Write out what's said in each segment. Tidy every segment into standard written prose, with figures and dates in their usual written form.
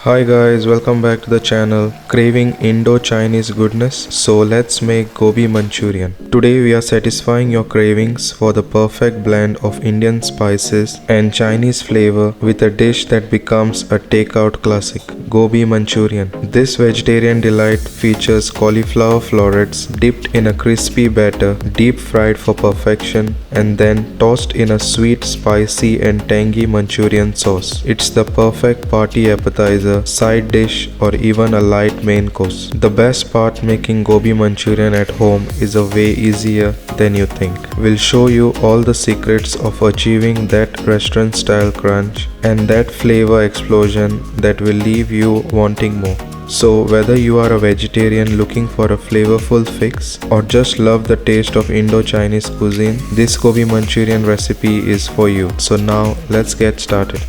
Hi guys, welcome back to the channel Craving Indo-Chinese goodness. So let's make Gobi Manchurian. Today we are satisfying your cravings for the perfect blend of Indian spices and Chinese flavor with a dish that becomes a takeout classic, Gobi Manchurian. This vegetarian delight features cauliflower florets dipped in a crispy batter, deep fried for perfection, and then tossed in a sweet, spicy and tangy Manchurian sauce. It's the perfect party appetizer, side dish or even a light main course. The best part, making Gobi Manchurian at home is a way easier than you think. We'll show you all the secrets of achieving that restaurant style crunch and that flavor explosion that will leave you wanting more. So whether you are a vegetarian looking for a flavorful fix or just love the taste of Indo-Chinese cuisine, this Gobi Manchurian recipe is for you. So now let's get started.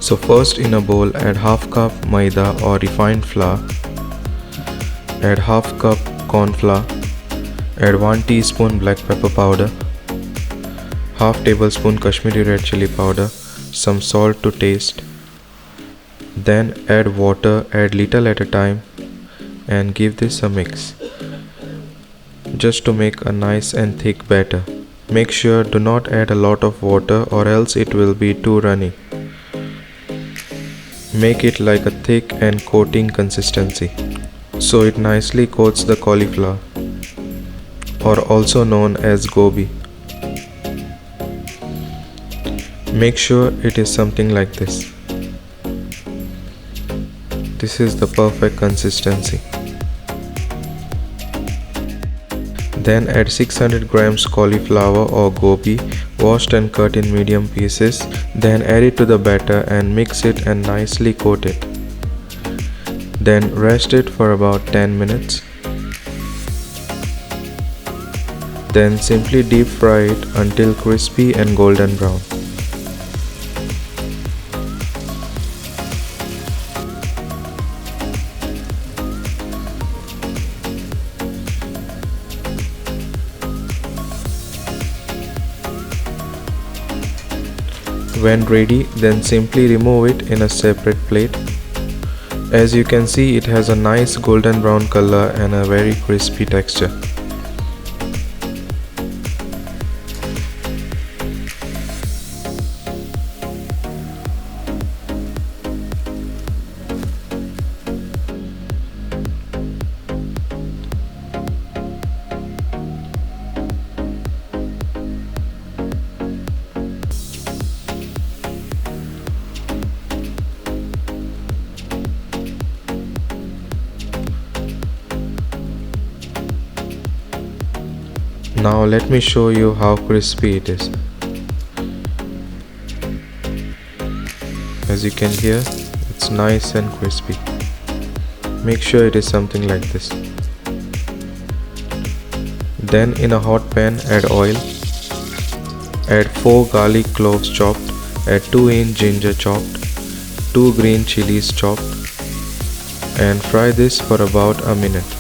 So first, in a bowl add half cup maida or refined flour, add half cup corn flour, add 1 teaspoon black pepper powder, half tablespoon Kashmiri red chili powder, some salt to taste. Then add water, add little at a time and give this a mix just to make a nice and thick batter. Make sure do not add a lot of water or else it will be too runny. Make it like a thick and coating consistency so it nicely coats the cauliflower, or also known as gobi. Make sure it is something like this. This is the perfect consistency. Then add 600 grams cauliflower or gobi, washed and cut in medium pieces. Then add it to the batter and mix it and nicely coat it. Then rest it for about 10 minutes. Then simply deep fry it until crispy and golden brown. When ready, then simply remove it in a separate plate. As you can see, it has a nice golden brown color and a very crispy texture. Now let me show you how crispy it is. As you can hear, it's nice and crispy. Make sure it is something like this. Then in a hot pan add oil. Add 4 garlic cloves chopped, add 2-inch ginger chopped, 2 green chilies chopped, and fry this for about a minute.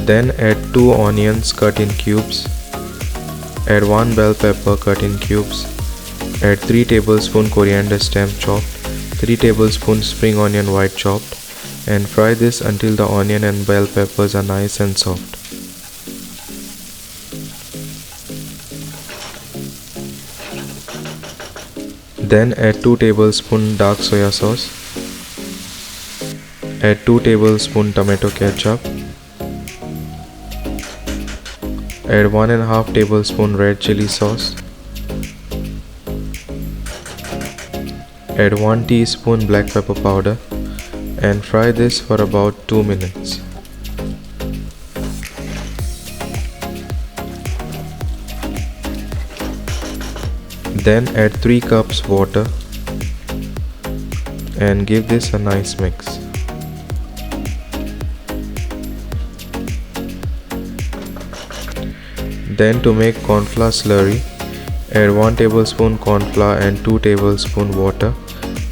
Then add 2 onions cut in cubes, add 1 bell pepper cut in cubes, add 3 tablespoons coriander stem chopped, 3 tablespoons spring onion white chopped, and fry this until the onion and bell peppers are nice and soft. Then add 2 tablespoons dark soya sauce, add 2 tablespoons tomato ketchup, add 1.5 tablespoons red chili sauce, add 1 teaspoon black pepper powder and fry this for about 2 minutes. Then add 3 cups water and give this a nice mix. Then to make corn flour slurry, add 1 tablespoon corn flour and 2 tablespoons water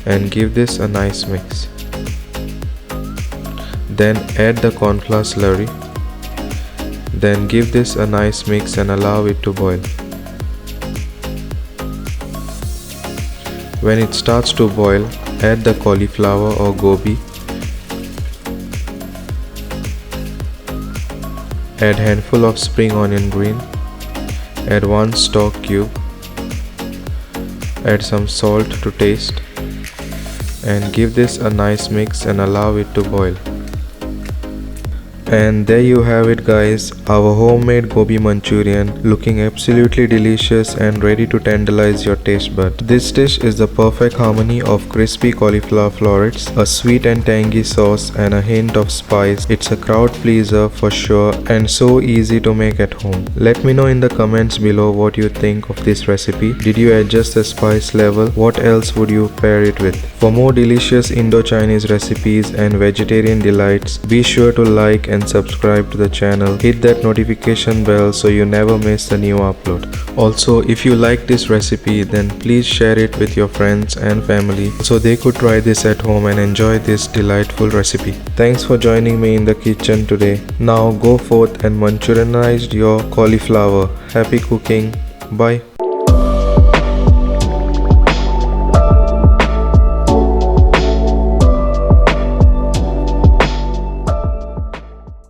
and give this a nice mix. Then add the corn flour slurry. Then give this a nice mix and allow it to boil. When it starts to boil, add the cauliflower or gobi. Add handful of spring onion green. Add 1 stock cube. Add some salt to taste. And give this a nice mix and allow it to boil. And there you have it guys, our homemade gobi manchurian, looking absolutely delicious and ready to tantalize your taste bud. This dish is the perfect harmony of crispy cauliflower florets, a sweet and tangy sauce and a hint of spice. It's a crowd pleaser for sure and so easy to make at home. Let me know in the comments below what you think of this recipe. Did you adjust the spice level? What else would you pair it with? For more delicious Indo-Chinese recipes and vegetarian delights, be sure to like and subscribe to the channel. Hit that notification bell so you never miss the new upload. Also, if you like this recipe, then please share it with your friends and family so they could try this at home and enjoy this delightful recipe. Thanks for joining me in the kitchen today. Now go forth and Manchurianize your cauliflower. Happy cooking. Bye.